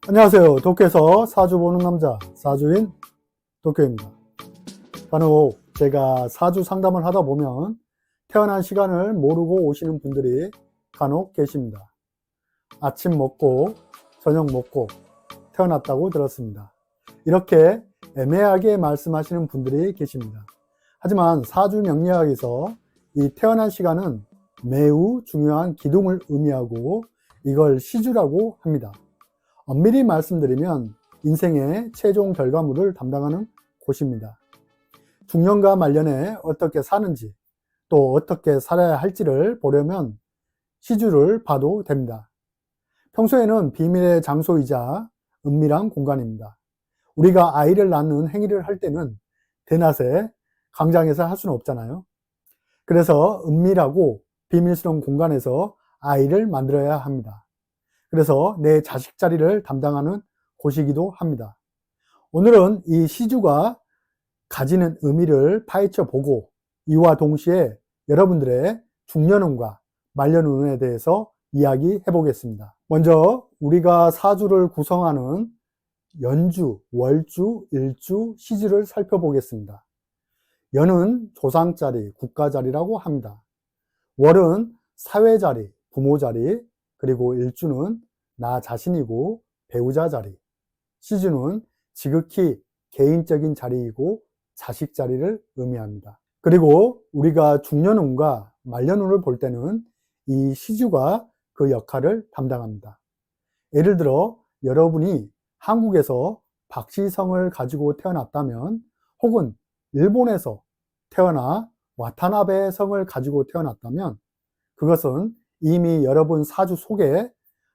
안녕하세요. 도쿄에서 사주 보는 남자, 사주인 도쿄입니다. 간혹 제가 사주 상담을 하다 보면 태어난 시간을 모르고 오시는 분들이 간혹 계십니다. 아침 먹고 저녁 먹고 태어났다고 들었습니다. 이렇게 애매하게 말씀하시는 분들이 계십니다. 하지만 사주 명리학에서 이 태어난 시간은 매우 중요한 기둥을 의미하고 이걸 시주라고 합니다. 엄밀히 말씀드리면 인생의 최종 결과물을 담당하는 곳입니다. 중년과 말년에 어떻게 사는지 또 어떻게 살아야 할지를 보려면 시주를 봐도 됩니다. 평소에는 비밀의 장소이자 은밀한 공간입니다. 우리가 아이를 낳는 행위를 할 때는 대낮에 광장에서 할 수는 없잖아요. 그래서 은밀하고 비밀스러운 공간에서 아이를 만들어야 합니다. 그래서 내 자식 자리를 담당하는 곳이기도 합니다. 오늘은 이 시주가 가지는 의미를 파헤쳐 보고 이와 동시에 여러분들의 중년운과 말년운에 대해서 이야기해 보겠습니다. 먼저 우리가 사주를 구성하는 연주, 월주, 일주, 시주를 살펴보겠습니다. 연은 조상자리, 국가자리라고 합니다. 월은 사회자리, 부모자리, 그리고 일주는 나 자신이고 배우자 자리, 시주는 지극히 개인적인 자리이고 자식 자리를 의미합니다. 그리고 우리가 중년운과 말년운을 볼 때는 이 시주가 그 역할을 담당합니다. 예를 들어 여러분이 한국에서 박씨성을 가지고 태어났다면 혹은 일본에서 태어나 와타나베 성을 가지고 태어났다면 그것은 이미 여러분 사주 속에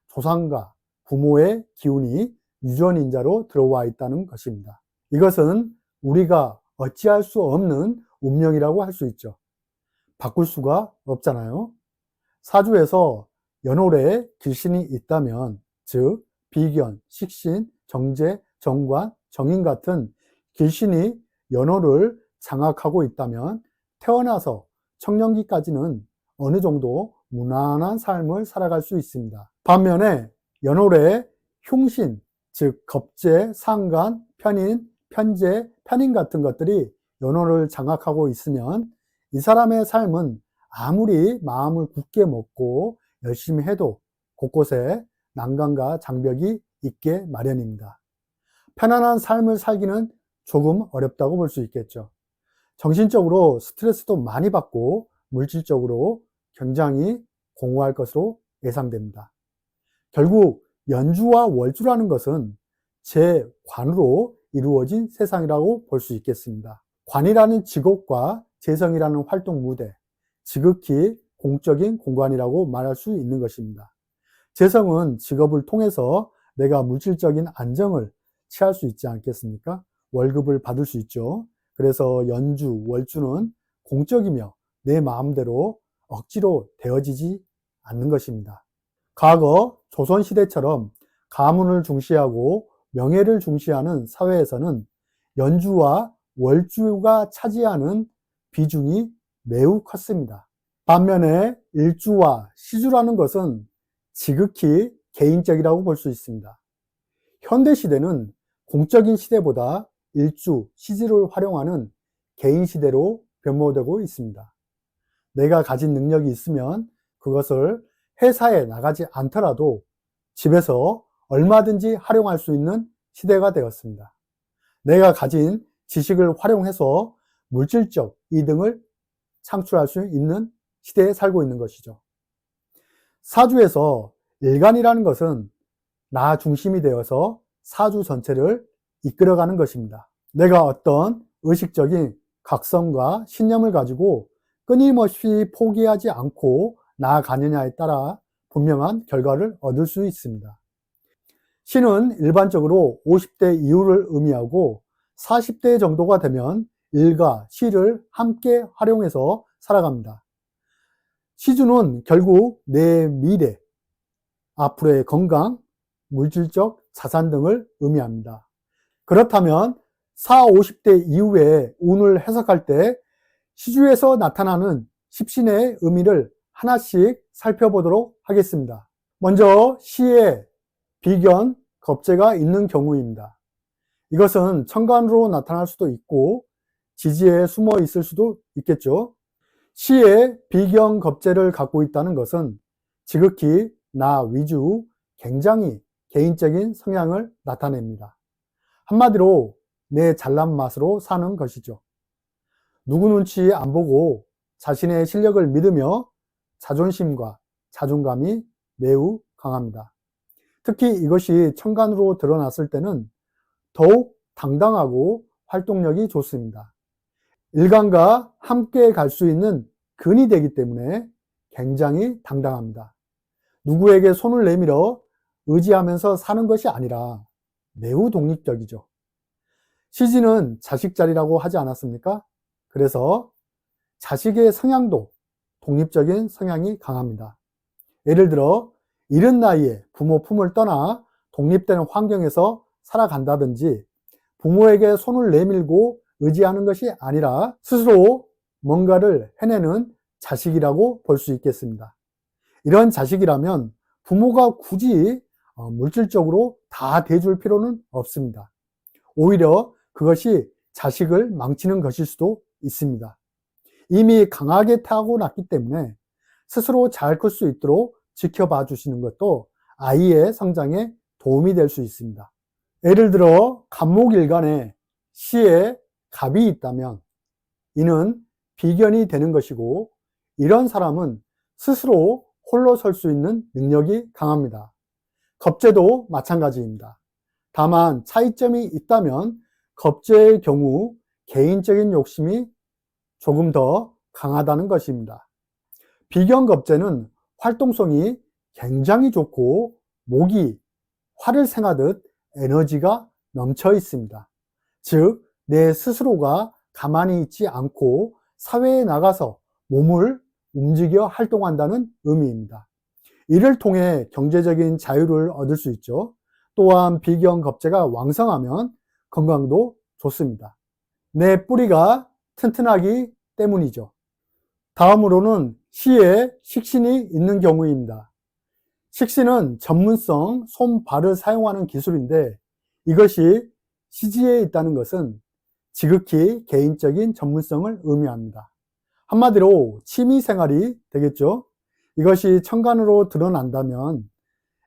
조상과 부모의 기운이 유전인자로 들어와 있다는 것입니다. 이것은 우리가 어찌할 수 없는 운명이라고 할 수 있죠. 바꿀 수가 없잖아요. 사주에서 연월에 길신이 있다면, 즉 비견, 식신, 정제, 정관, 정인 같은 길신이 연월을 장악하고 있다면 태어나서 청년기까지는 어느 정도 무난한 삶을 살아갈 수 있습니다. 반면에 연월에 흉신, 즉 겁재, 상간, 편인, 편재, 편인 같은 것들이 연월을 장악하고 있으면 이 사람의 삶은 아무리 마음을 굳게 먹고 열심히 해도 곳곳에 난관과 장벽이 있게 마련입니다. 편안한 삶을 살기는 조금 어렵다고 볼 수 있겠죠. 정신적으로 스트레스도 많이 받고 물질적으로 굉장히 공허할 것으로 예상됩니다. 결국 연주와 월주라는 것은 재관으로 이루어진 세상이라고 볼 수 있겠습니다. 관이라는 직업과 재성이라는 활동 무대, 지극히 공적인 공간이라고 말할 수 있는 것입니다. 재성은 직업을 통해서 내가 물질적인 안정을 취할 수 있지 않겠습니까? 월급을 받을 수 있죠. 그래서 연주, 월주는 공적이며 내 마음대로 억지로 되어지지 않는 것입니다. 과거 조선시대처럼 가문을 중시하고 명예를 중시하는 사회에서는 연주와 월주가 차지하는 비중이 매우 컸습니다. 반면에 일주와 시주라는 것은 지극히 개인적이라고 볼 수 있습니다. 현대시대는 공적인 시대보다 일주, 시주를 활용하는 개인 시대로 변모되고 있습니다. 내가 가진 능력이 있으면 그것을 회사에 나가지 않더라도 집에서 얼마든지 활용할 수 있는 시대가 되었습니다. 내가 가진 지식을 활용해서 물질적 이득을 창출할 수 있는 시대에 살고 있는 것이죠. 사주에서 일간이라는 것은 나 중심이 되어서 사주 전체를 이끌어가는 것입니다. 내가 어떤 의식적인 각성과 신념을 가지고 끊임없이 포기하지 않고 나아가느냐에 따라 분명한 결과를 얻을 수 있습니다. 신은 일반적으로 50대 이후를 의미하고 40대 정도가 되면 일과 시를 함께 활용해서 살아갑니다. 시주는 결국 내 미래, 앞으로의 건강, 물질적 자산 등을 의미합니다. 그렇다면 40, 50대 이후에 운을 해석할 때 시주에서 나타나는 십신의 의미를 하나씩 살펴보도록 하겠습니다. 먼저 시의 비견, 겁재가 있는 경우입니다. 이것은 천간으로 나타날 수도 있고 지지에 숨어 있을 수도 있겠죠. 시에 비경 겁재를 갖고 있다는 것은 지극히 나 위주, 굉장히 개인적인 성향을 나타냅니다. 한마디로 내 잘난 맛으로 사는 것이죠. 누구 눈치 안 보고 자신의 실력을 믿으며 자존심과 자존감이 매우 강합니다. 특히 이것이 천간으로 드러났을 때는 더욱 당당하고 활동력이 좋습니다. 일간과 함께 갈 수 있는 근이 되기 때문에 굉장히 당당합니다. 누구에게 손을 내밀어 의지하면서 사는 것이 아니라 매우 독립적이죠. 시지는 자식 자리라고 하지 않았습니까? 그래서 자식의 성향도 독립적인 성향이 강합니다. 예를 들어 이른 나이에 부모 품을 떠나 독립된 환경에서 살아간다든지 부모에게 손을 내밀고 의지하는 것이 아니라 스스로 뭔가를 해내는 자식이라고 볼 수 있겠습니다. 이런 자식이라면 부모가 굳이 물질적으로 다 대줄 필요는 없습니다. 오히려 그것이 자식을 망치는 것일 수도 있습니다. 이미 강하게 타고났기 때문에 스스로 잘 클 수 있도록 지켜봐 주시는 것도 아이의 성장에 도움이 될 수 있습니다. 예를 들어 갑목일간에 시에 갑이 있다면 이는 비견이 되는 것이고 이런 사람은 스스로 홀로 설 수 있는 능력이 강합니다. 겁재도 마찬가지입니다. 다만 차이점이 있다면 겁재의 경우 개인적인 욕심이 조금 더 강하다는 것입니다. 비견 겁재는 활동성이 굉장히 좋고 목이 활을 생하듯 에너지가 넘쳐 있습니다. 즉, 내 스스로가 가만히 있지 않고 사회에 나가서 몸을 움직여 활동한다는 의미입니다. 이를 통해 경제적인 자유를 얻을 수 있죠. 또한 비견 겁재가 왕성하면 건강도 좋습니다. 내 뿌리가 튼튼하기 때문이죠. 다음으로는 시에 식신이 있는 경우입니다. 식신은 전문성, 손발을 사용하는 기술인데 이것이 시지에 있다는 것은 지극히 개인적인 전문성을 의미합니다. 한마디로 취미생활이 되겠죠. 이것이 천간으로 드러난다면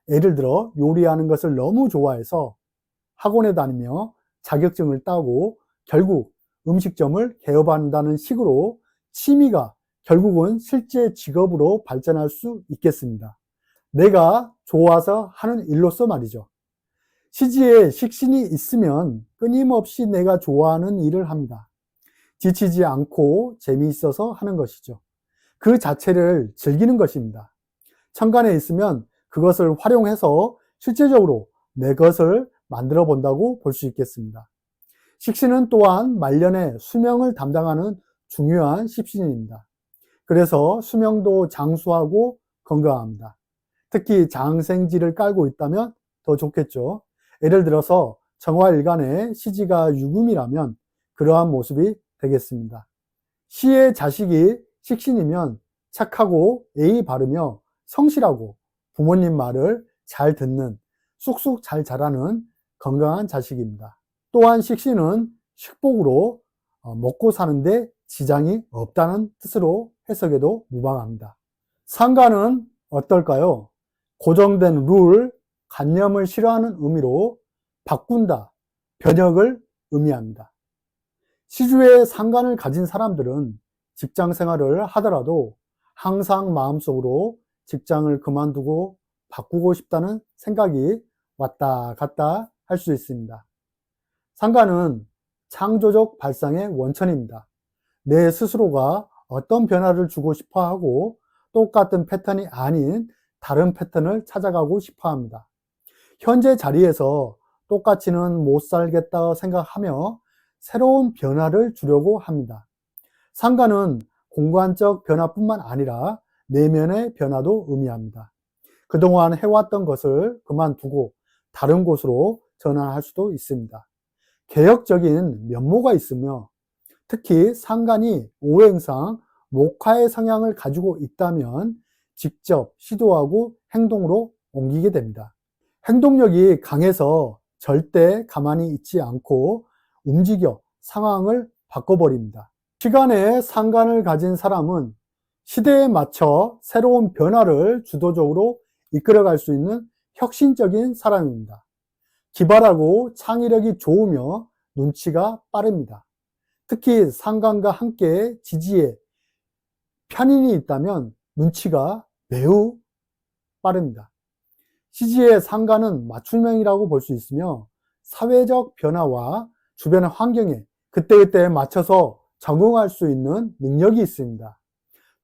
예를 들어 요리하는 것을 너무 좋아해서 학원에 다니며 자격증을 따고 결국 음식점을 개업한다는 식으로 취미가 결국은 실제 직업으로 발전할 수 있겠습니다. 내가 좋아서 하는 일로서 말이죠. 시지에 식신이 있으면 끊임없이 내가 좋아하는 일을 합니다. 지치지 않고 재미있어서 하는 것이죠. 그 자체를 즐기는 것입니다. 천간에 있으면 그것을 활용해서 실제적으로 내 것을 만들어 본다고 볼 수 있겠습니다. 식신은 또한 말년에 수명을 담당하는 중요한 십신입니다. 그래서 수명도 장수하고 건강합니다. 특히 장생지를 깔고 있다면 더 좋겠죠. 예를 들어서 정화일간에 시지가 유금이라면 그러한 모습이 되겠습니다. 시의 자식이 식신이면 착하고 예의 바르며 성실하고 부모님 말을 잘 듣는 쑥쑥 잘 자라는 건강한 자식입니다. 또한 식신은 식복으로 먹고 사는데 지장이 없다는 뜻으로 해석해도 무방합니다. 상간은 어떨까요? 고정된 룰, 관념을 싫어하는 의미로 바꾼다, 변혁을 의미합니다. 시주에 상간을 가진 사람들은 직장 생활을 하더라도 항상 마음속으로 직장을 그만두고 바꾸고 싶다는 생각이 왔다 갔다 할 수 있습니다. 상간은 창조적 발상의 원천입니다. 내 스스로가 어떤 변화를 주고 싶어 하고 똑같은 패턴이 아닌 다른 패턴을 찾아가고 싶어 합니다. 현재 자리에서 똑같이는 못 살겠다 생각하며 새로운 변화를 주려고 합니다. 상간은 공간적 변화뿐만 아니라 내면의 변화도 의미합니다. 그동안 해왔던 것을 그만두고 다른 곳으로 전환할 수도 있습니다. 개혁적인 면모가 있으며 특히 상간이 오행상 목화의 성향을 가지고 있다면 직접 시도하고 행동으로 옮기게 됩니다. 행동력이 강해서 절대 가만히 있지 않고 움직여 상황을 바꿔버립니다. 시간에 상관을 가진 사람은 시대에 맞춰 새로운 변화를 주도적으로 이끌어갈 수 있는 혁신적인 사람입니다. 기발하고 창의력이 좋으며 눈치가 빠릅니다. 특히 상관과 함께 지지에 편인이 있다면 눈치가 매우 빠릅니다. 시지의 상관은 맞춤형이라고 볼 수 있으며 사회적 변화와 주변의 환경에 그때그때 맞춰서 적응할 수 있는 능력이 있습니다.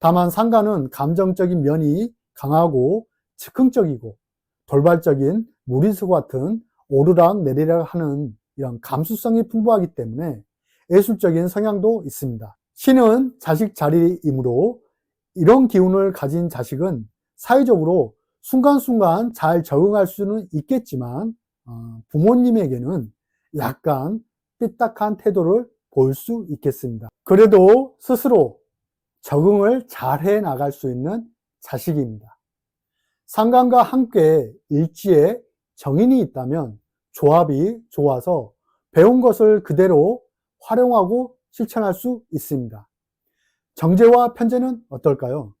다만 상관은 감정적인 면이 강하고 즉흥적이고 돌발적인 무리수 같은 오르락 내리락 하는 이런 감수성이 풍부하기 때문에 예술적인 성향도 있습니다. 신은 자식 자리이므로 이런 기운을 가진 자식은 사회적으로 순간순간 잘 적응할 수는 있겠지만 부모님에게는 약간 삐딱한 태도를 보일 수 있겠습니다. 그래도 스스로 적응을 잘 해 나갈 수 있는 자식입니다. 상관과 함께 일지에 정인이 있다면 조합이 좋아서 배운 것을 그대로 활용하고 실천할 수 있습니다. 정제와 편제는 어떨까요?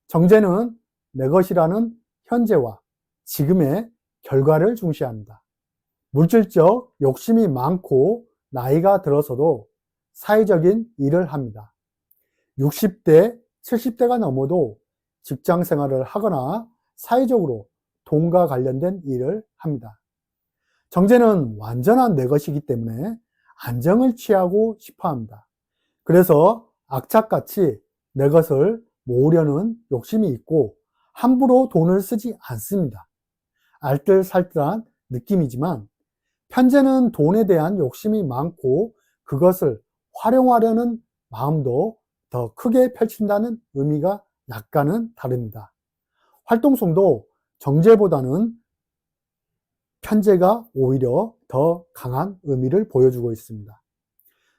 정제는 내 것이라는 현재와 지금의 결과를 중시합니다. 물질적 욕심이 많고 나이가 들어서도 사회적인 일을 합니다. 60대, 70대가 넘어도 직장 생활을 하거나 사회적으로 돈과 관련된 일을 합니다. 정제는 완전한 내 것이기 때문에 안정을 취하고 싶어 합니다. 그래서 악착같이 내 것을 모으려는 욕심이 있고 함부로 돈을 쓰지 않습니다. 알뜰살뜰한 느낌이지만 편제는 돈에 대한 욕심이 많고 그것을 활용하려는 마음도 더 크게 펼친다는 의미가 약간은 다릅니다. 활동성도 정제보다는 편제가 오히려 더 강한 의미를 보여주고 있습니다.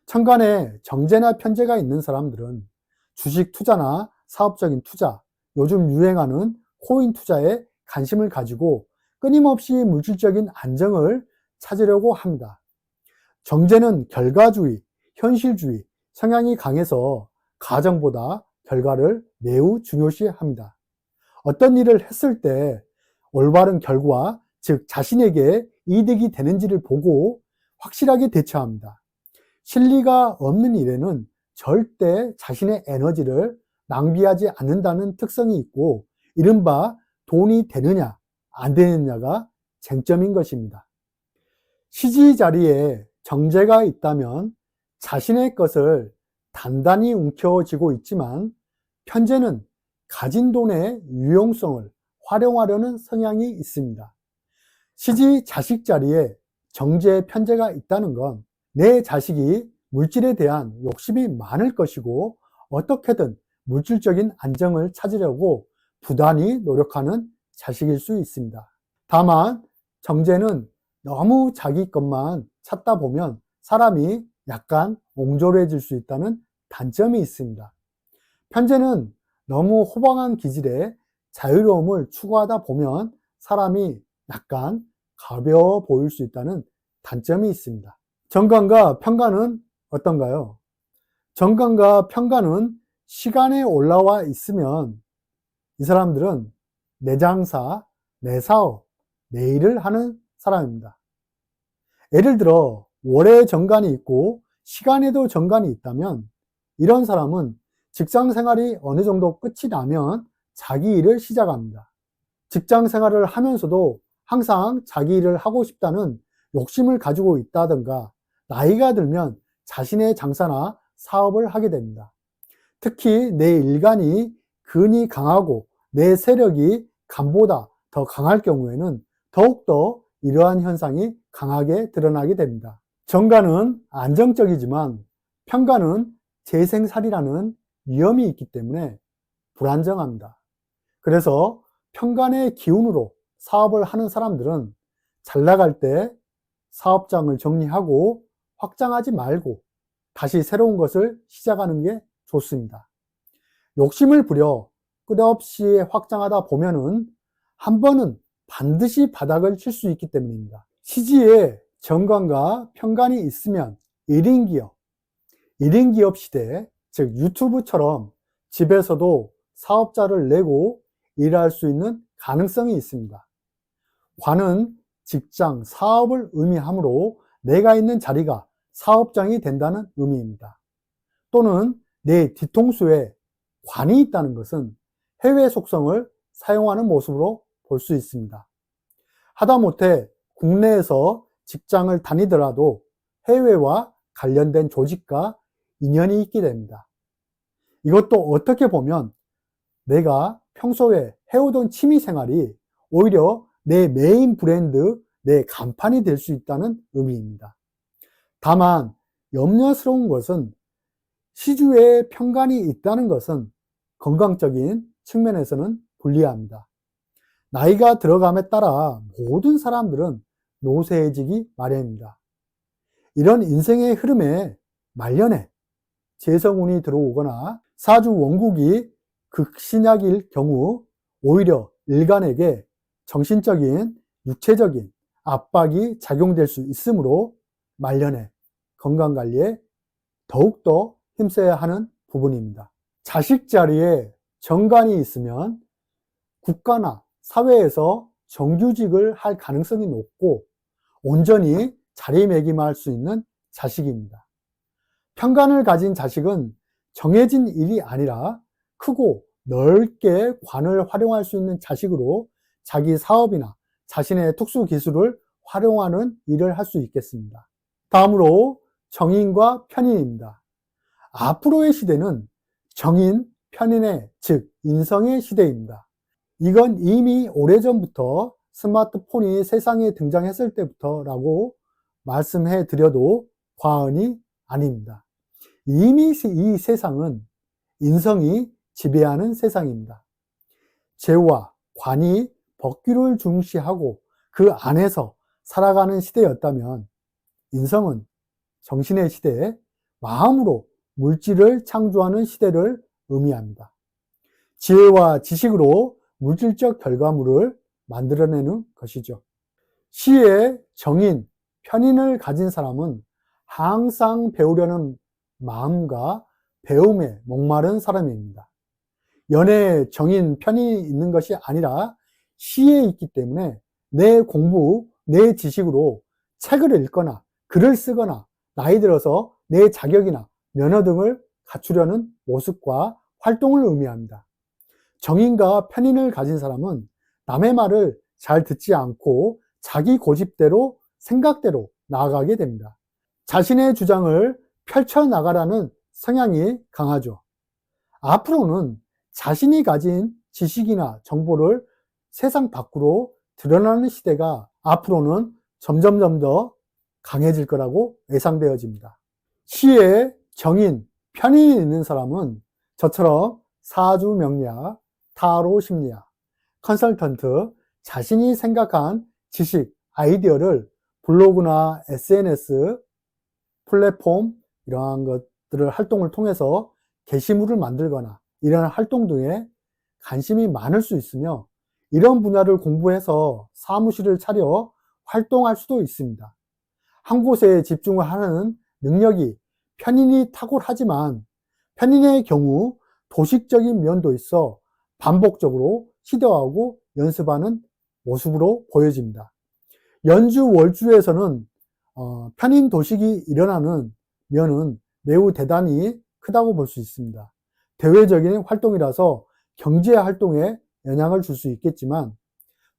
천간에 정제나 편제가 있는 사람들은 주식 투자나 사업적인 투자, 요즘 유행하는 코인 투자에 관심을 가지고 끊임없이 물질적인 안정을 찾으려고 합니다. 정제는 결과주의, 현실주의 성향이 강해서 가정보다 결과를 매우 중요시합니다. 어떤 일을 했을 때 올바른 결과, 즉 자신에게 이득이 되는지를 보고 확실하게 대처합니다. 실리가 없는 일에는 절대 자신의 에너지를 낭비하지 않는다는 특성이 있고 이른바 돈이 되느냐 안 되느냐가 쟁점인 것입니다. 시지 자리에 정제가 있다면 자신의 것을 단단히 움켜쥐고 있지만 편제는 가진 돈의 유용성을 활용하려는 성향이 있습니다. 시지 자식 자리에 정제 편제가 있다는 건 내 자식이 물질에 대한 욕심이 많을 것이고 어떻게든 물질적인 안정을 찾으려고 부단히 노력하는 자식일 수 있습니다. 다만 정제는 너무 자기 것만 찾다 보면 사람이 약간 옹졸해질 수 있다는 단점이 있습니다. 편제는 너무 호방한 기질에 자유로움을 추구하다 보면 사람이 약간 가벼워 보일 수 있다는 단점이 있습니다. 정관과 편관은 어떤가요? 정관과 편관은 시간에 올라와 있으면 이 사람들은 내 장사, 내 사업, 내 일을 하는 사람입니다. 예를 들어 월에 정관이 있고 시간에도 정관이 있다면 이런 사람은 직장 생활이 어느 정도 끝이 나면 자기 일을 시작합니다. 직장 생활을 하면서도 항상 자기 일을 하고 싶다는 욕심을 가지고 있다든가 나이가 들면 자신의 장사나 사업을 하게 됩니다. 특히 내 일간이 근이 강하고 내 세력이 간보다 더 강할 경우에는 더욱더 이러한 현상이 강하게 드러나게 됩니다. 정관은 안정적이지만 편관은 재생살이라는 위험이 있기 때문에 불안정합니다. 그래서 편관의 기운으로 사업을 하는 사람들은 잘 나갈 때 사업장을 정리하고 확장하지 말고 다시 새로운 것을 시작하는 게 좋습니다. 욕심을 부려 끝없이 확장하다 보면은 한 번은 반드시 바닥을 칠 수 있기 때문입니다. 시지에 정관과 편관이 있으면 1인 기업 시대, 즉 유튜브처럼 집에서도 사업자를 내고 일할 수 있는 가능성이 있습니다. 관은 직장, 사업을 의미하므로 내가 있는 자리가 사업장이 된다는 의미입니다. 또는 내 뒤통수에 관이 있다는 것은 해외 속성을 사용하는 모습으로 볼 수 있습니다. 하다못해 국내에서 직장을 다니더라도 해외와 관련된 조직과 인연이 있게 됩니다. 이것도 어떻게 보면 내가 평소에 해오던 취미 생활이 오히려 내 메인 브랜드, 내 간판이 될 수 있다는 의미입니다. 다만 염려스러운 것은 시주에 편관이 있다는 것은 건강적인 측면에서는 불리합니다. 나이가 들어감에 따라 모든 사람들은 노쇠해지기 마련입니다. 이런 인생의 흐름에 말년에 재성운이 들어오거나 사주 원국이 극신약일 경우 오히려 일간에게 정신적인, 육체적인 압박이 작용될 수 있으므로 말년에 건강관리에 더욱더 힘써야 하는 부분입니다. 자식 자리에 정관이 있으면 국가나 사회에서 정규직을 할 가능성이 높고 온전히 자리매김할 수 있는 자식입니다. 편관을 가진 자식은 정해진 일이 아니라 크고 넓게 관을 활용할 수 있는 자식으로 자기 사업이나 자신의 특수기술을 활용하는 일을 할 수 있겠습니다. 다음으로 정인과 편인입니다. 앞으로의 시대는 정인, 편인의 즉 인성의 시대입니다. 이건 이미 오래전부터 스마트폰이 세상에 등장했을 때부터라고 말씀해 드려도 과언이 아닙니다. 이미 이 세상은 인성이 지배하는 세상입니다. 재와 관이 법규를 중시하고 그 안에서 살아가는 시대였다면 인성은 정신의 시대에 마음으로 물질을 창조하는 시대를 의미합니다. 지혜와 지식으로 물질적 결과물을 만들어내는 것이죠. 시의 정인, 편인을 가진 사람은 항상 배우려는 마음과 배움에 목마른 사람입니다. 연애에 정인, 편인이 있는 것이 아니라 시에 있기 때문에 내 공부, 내 지식으로 책을 읽거나 글을 쓰거나 나이 들어서 내 자격이나 면허 등을 갖추려는 모습과 활동을 의미합니다. 정인과 편인을 가진 사람은 남의 말을 잘 듣지 않고 자기 고집대로 생각대로 나아가게 됩니다. 자신의 주장을 펼쳐나가라는 성향이 강하죠. 앞으로는 자신이 가진 지식이나 정보를 세상 밖으로 드러나는 시대가 앞으로는 점점 더 강해질 거라고 예상되어집니다. 시에 정인, 편인이 있는 사람은 저처럼 사주 명리학, 타로 심리학, 컨설턴트, 자신이 생각한 지식, 아이디어를 블로그나 SNS, 플랫폼 이러한 것들을 활동을 통해서 게시물을 만들거나 이런 활동 등에 관심이 많을 수 있으며 이런 분야를 공부해서 사무실을 차려 활동할 수도 있습니다. 한 곳에 집중을 하는 능력이 편인이 탁월하지만 편인의 경우 도식적인 면도 있어 반복적으로 시도하고 연습하는 모습으로 보여집니다. 연주 월주에서는 편인 도식이 일어나는 면은 매우 대단히 크다고 볼 수 있습니다. 대외적인 활동이라서 경제 활동에 영향을 줄 수 있겠지만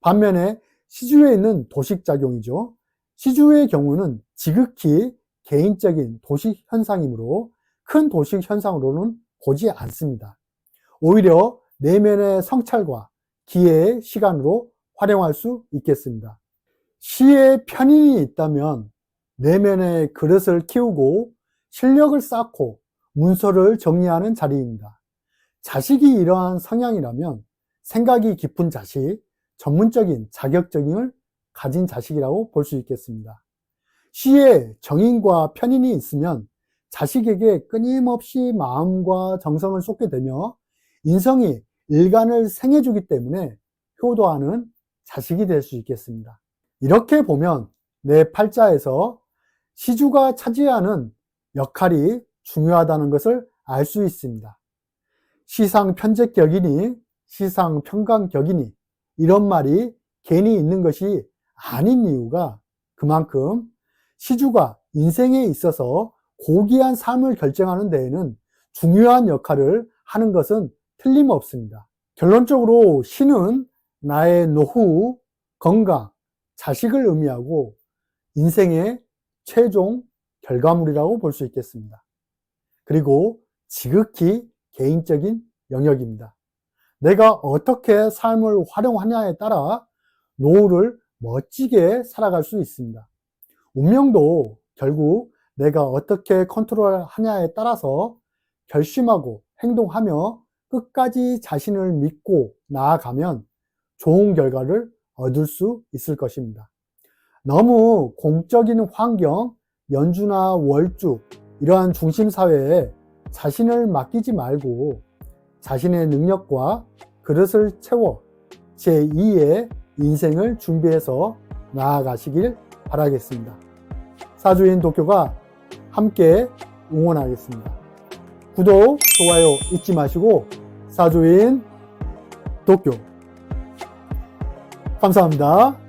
반면에 시주에 있는 도식작용이죠. 시주의 경우는 지극히 개인적인 도식 현상이므로 큰 도식 현상으로는 보지 않습니다. 오히려 내면의 성찰과 기회의 시간으로 활용할 수 있겠습니다. 시에 편인이 있다면 내면의 그릇을 키우고 실력을 쌓고 문서를 정리하는 자리입니다. 자식이 이러한 성향이라면 생각이 깊은 자식, 전문적인 자격증을 가진 자식이라고 볼 수 있겠습니다. 시에 정인과 편인이 있으면 자식에게 끊임없이 마음과 정성을 쏟게 되며 인성이 일간을 생해주기 때문에 효도하는 자식이 될 수 있겠습니다. 이렇게 보면 내 팔자에서 시주가 차지하는 역할이 중요하다는 것을 알 수 있습니다. 시상편재격이니 시상평강격이니 이런 말이 괜히 있는 것이 아닌 이유가 그만큼 시주가 인생에 있어서 고귀한 삶을 결정하는 데에는 중요한 역할을 하는 것은 틀림없습니다. 결론적으로 시는 나의 노후, 건강, 자식을 의미하고 인생의 최종 결과물이라고 볼 수 있겠습니다. 그리고 지극히 개인적인 영역입니다. 내가 어떻게 삶을 활용하냐에 따라 노후를 멋지게 살아갈 수 있습니다. 운명도 결국 내가 어떻게 컨트롤하냐에 따라서 결심하고 행동하며 끝까지 자신을 믿고 나아가면 좋은 결과를 얻을 수 있을 것입니다. 너무 공적인 환경, 연주나 월주 이러한 중심사회에 자신을 맡기지 말고 자신의 능력과 그릇을 채워 제2의 인생을 준비해서 나아가시길 바라겠습니다. 사주인 도쿄가 함께 응원하겠습니다. 구독, 좋아요 잊지 마시고 사주인 도쿄 감사합니다.